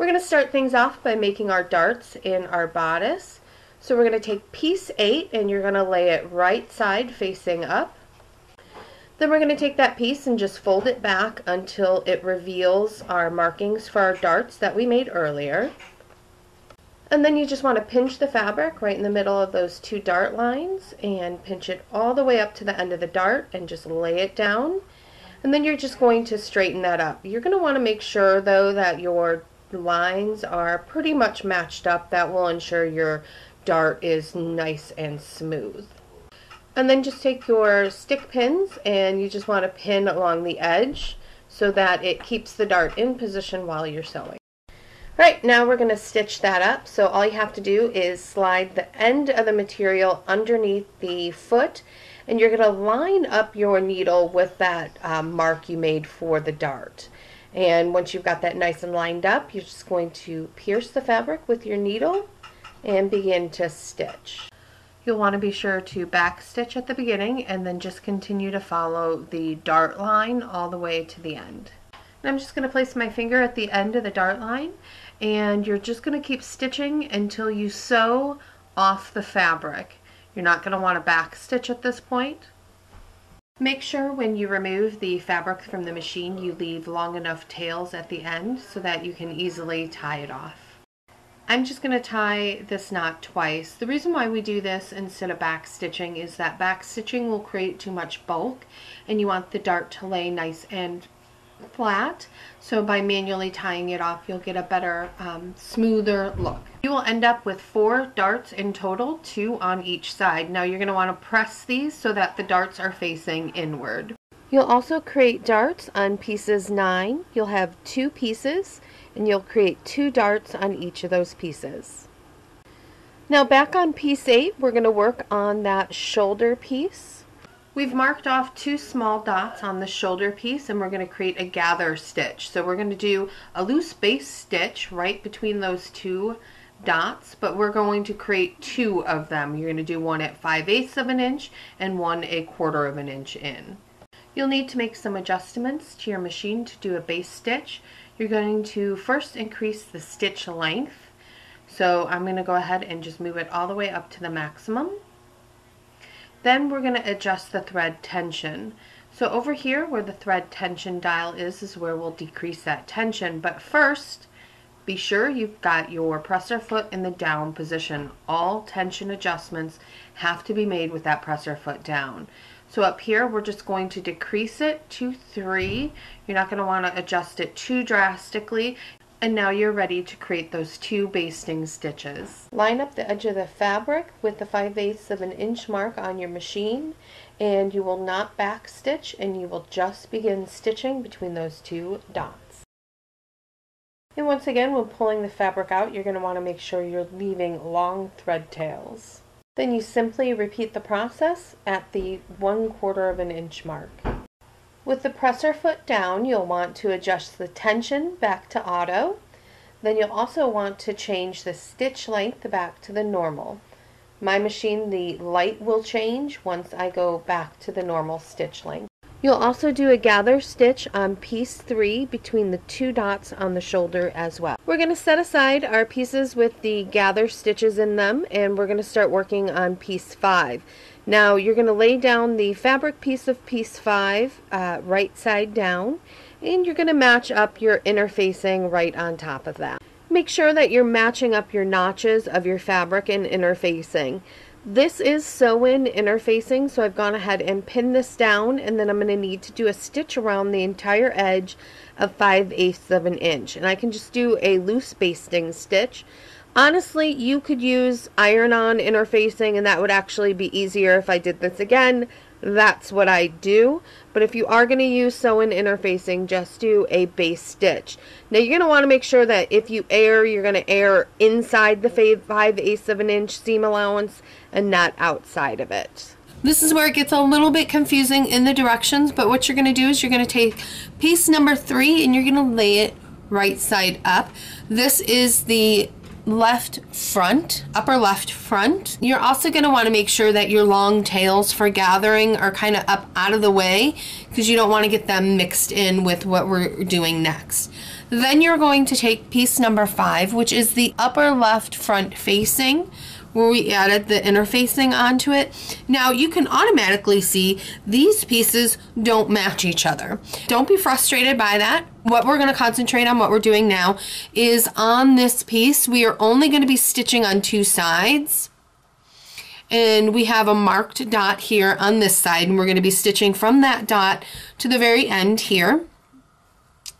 We're going to start things off by making our darts in our bodice. So we're going to take piece 8 and you're going to lay it right side facing up. Then we're going to take that piece and just fold it back until it reveals our markings for our darts that we made earlier. And then you just want to pinch the fabric right in the middle of those 2 dart lines and pinch it all the way up to the end of the dart and just lay it down. And then you're just going to straighten that up. You're going to want to make sure though that your lines are pretty much matched up. That will ensure your dart is nice and smooth. And then just take your stick pins and you just want to pin along the edge so that it keeps the dart in position while you're sewing. Alright, now we're going to stitch that up. So all you have to do is slide the end of the material underneath the foot and you're going to line up your needle with that mark you made for the dart. And once you've got that nice and lined up, you're just going to pierce the fabric with your needle and begin to stitch. You'll want to be sure to back stitch at the beginning and then just continue to follow the dart line all the way to the end. And I'm just going to place my finger at the end of the dart line and you're just going to keep stitching until you sew off the fabric. You're not going to want to back stitch at this point. Make sure when you remove the fabric from the machine you leave long enough tails at the end so that you can easily tie it off. I'm just going to tie this knot twice. The reason why we do this instead of back stitching is that back stitching will create too much bulk and you want the dart to lay nice and flat. So by manually tying it off you'll get a better, smoother look. You will end up with 4 darts in total, 2 on each side. Now you're going to want to press these so that the darts are facing inward. You'll also create darts on pieces 9. You'll have 2 pieces and you'll create 2 darts on each of those pieces. Now back on piece 8 we're going to work on that shoulder piece. We've marked off 2 small dots on the shoulder piece and we're going to create a gather stitch. So we're going to do a loose base stitch right between those 2 dots, but we're going to create 2 of them. You're going to do one at 5/8 of an inch and one 1/4 of an inch in. You'll need to make some adjustments to your machine to do a base stitch. You're going to first increase the stitch length. So I'm going to go ahead and just move it all the way up to the maximum. Then we're going to adjust the thread tension. So over here where the thread tension dial is where we'll decrease that tension. But first, be sure you've got your presser foot in the down position. All tension adjustments have to be made with that presser foot down. So up here we're just going to decrease it to 3. You're not going to want to adjust it too drastically. And now you're ready to create those 2 basting stitches. Line up the edge of the fabric with the 5/8 of an inch mark on your machine and you will not back stitch and you will just begin stitching between those 2 dots. And once again when pulling the fabric out you're going to want to make sure you're leaving long thread tails. Then you simply repeat the process at the 1/4 of an inch mark. With the presser foot down, you'll want to adjust the tension back to auto. Then you'll also want to change the stitch length back to the normal. My machine, the light will change once I go back to the normal stitch length. You'll also do a gather stitch on piece 3 between the 2 dots on the shoulder as well. We're going to set aside our pieces with the gather stitches in them and we're going to start working on piece 5. Now you're going to lay down the fabric piece of piece 5 right side down and you're going to match up your interfacing right on top of that. Make sure that you're matching up your notches of your fabric and interfacing. This is sew-in interfacing, so I've gone ahead and pinned this down and then I'm going to need to do a stitch around the entire edge of 5/8 of an inch. And I can just do a loose basting stitch. Honestly, you could use iron-on interfacing and that would actually be easier if I did this again. That's what I do. But if you are going to use sew-in interfacing, just do a base stitch. Now you're going to want to make sure that if you err, you're going to err inside the 5/8 of an inch seam allowance and not outside of it. This is where it gets a little bit confusing in the directions, but what you're going to do is you're going to take piece number 3 and you're going to lay it right side up. This is the left front, upper left front. You're also going to want to make sure that your long tails for gathering are kind of up out of the way because you don't want to get them mixed in with what we're doing next. Then you're going to take piece number 5, which is the upper left front facing, where we added the interfacing onto it. Now you can automatically see these pieces don't match each other. Don't be frustrated by that. What we're going to concentrate on, what we're doing now, is on this piece we are only going to be stitching on 2 sides. And we have a marked dot here on this side, and we're going to be stitching from that dot to the very end here.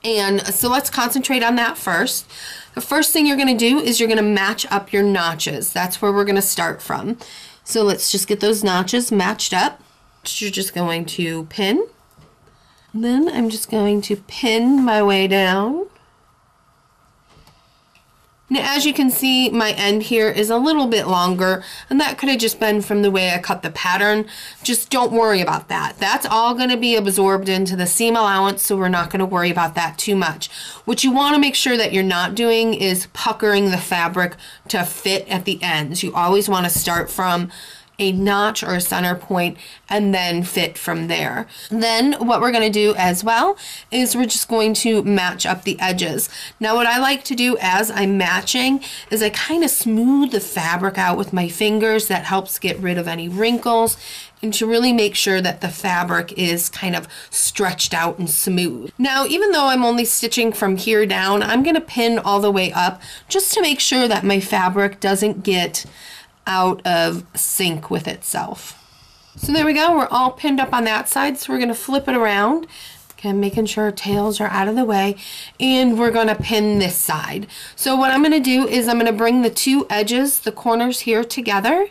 And so let's concentrate on that first. The first thing you're going to do is you're going to match up your notches. That's where we're going to start from. So let's just get those notches matched up. You're just going to pin. Then I'm just going to pin my way down. Now, as you can see, my end here is a little bit longer, and that could have just been from the way I cut the pattern. Just don't worry about that. That's all going to be absorbed into the seam allowance, so we're not going to worry about that too much. What you want to make sure that you're not doing is puckering the fabric to fit at the ends. You always want to start from a notch or a center point and then fit from there. Then what we're going to do as well is we're just going to match up the edges. Now what I like to do as I'm matching is I kind of smooth the fabric out with my fingers. That helps get rid of any wrinkles and to really make sure that the fabric is kind of stretched out and smooth. Now even though I'm only stitching from here down, I'm going to pin all the way up just to make sure that my fabric doesn't get out of sync with itself. So there we go, we're all pinned up on that side, so we're going to flip it around, okay, making sure tails are out of the way, and we're going to pin this side. So what I'm going to do is I'm going to bring the 2 edges, the corners here together,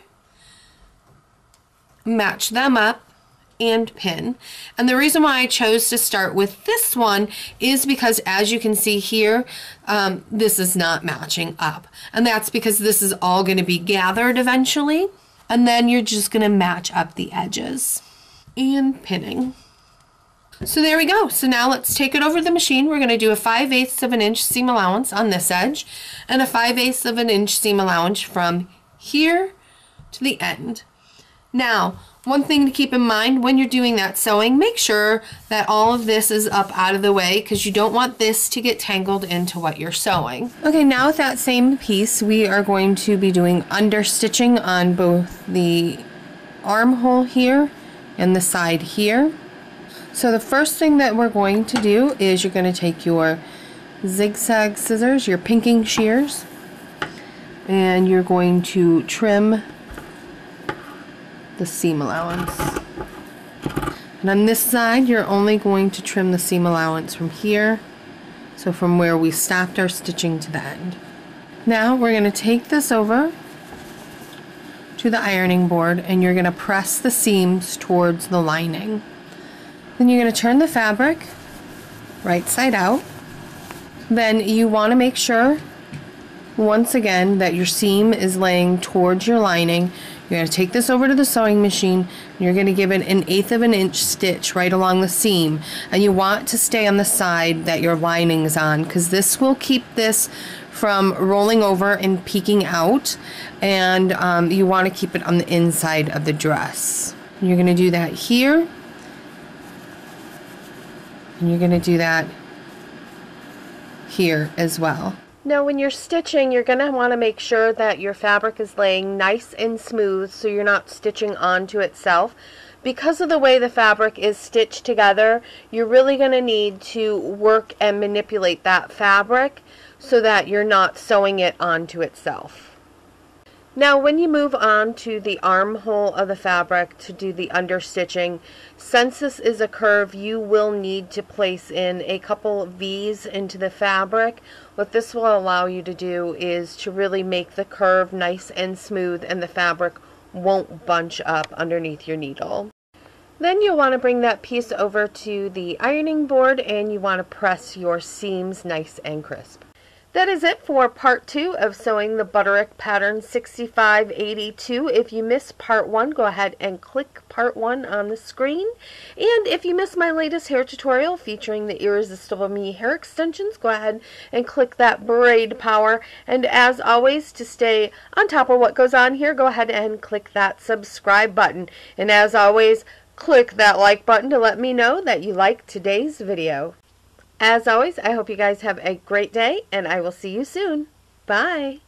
match them up, and pin. And the reason why I chose to start with this one is because, as you can see here, this is not matching up, and that's because this is all going to be gathered eventually, and then you're just going to match up the edges and pinning. So there we go. So now let's take it over the machine. We're going to do a 5/8 of an inch seam allowance on this edge and a 5/8 of an inch seam allowance from here to the end. Now, one thing to keep in mind when you're doing that sewing, make sure that all of this is up out of the way because you don't want this to get tangled into what you're sewing. Okay, now with that same piece, we are going to be doing understitching on both the armhole here and the side here. So the first thing that we're going to do is you're going to take your zigzag scissors, your pinking shears, and you're going to trim the seam allowance. And on this side, you're only going to trim the seam allowance from here, so from where we stopped our stitching to the end. Now we're going to take this over to the ironing board and you're going to press the seams towards the lining. Then you're going to turn the fabric right side out. Then you want to make sure, once again, that your seam is laying towards your lining. You're going to take this over to the sewing machine and you're going to give it an 1/8 of an inch stitch right along the seam, and you want to stay on the side that your lining is on because this will keep this from rolling over and peeking out, and you want to keep it on the inside of the dress. You're going to do that here, and you're going to do that here as well. Now when you're stitching, you're going to want to make sure that your fabric is laying nice and smooth so you're not stitching onto itself. Because of the way the fabric is stitched together, you're really going to need to work and manipulate that fabric so that you're not sewing it onto itself. Now when you move on to the armhole of the fabric to do the understitching, since this is a curve, you will need to place in a couple of V's into the fabric. What this will allow you to do is to really make the curve nice and smooth and the fabric won't bunch up underneath your needle. Then you'll want to bring that piece over to the ironing board and you want to press your seams nice and crisp. That is it for part 2 of sewing the Butterick pattern 6582. If you missed part 1, go ahead and click part 1 on the screen. And if you missed my latest hair tutorial featuring the Irresistible Me hair extensions, go ahead and click that braid power. And as always, to stay on top of what goes on here, go ahead and click that subscribe button. And as always, click that like button to let me know that you liked today's video. As always, I hope you guys have a great day, and I will see you soon. Bye!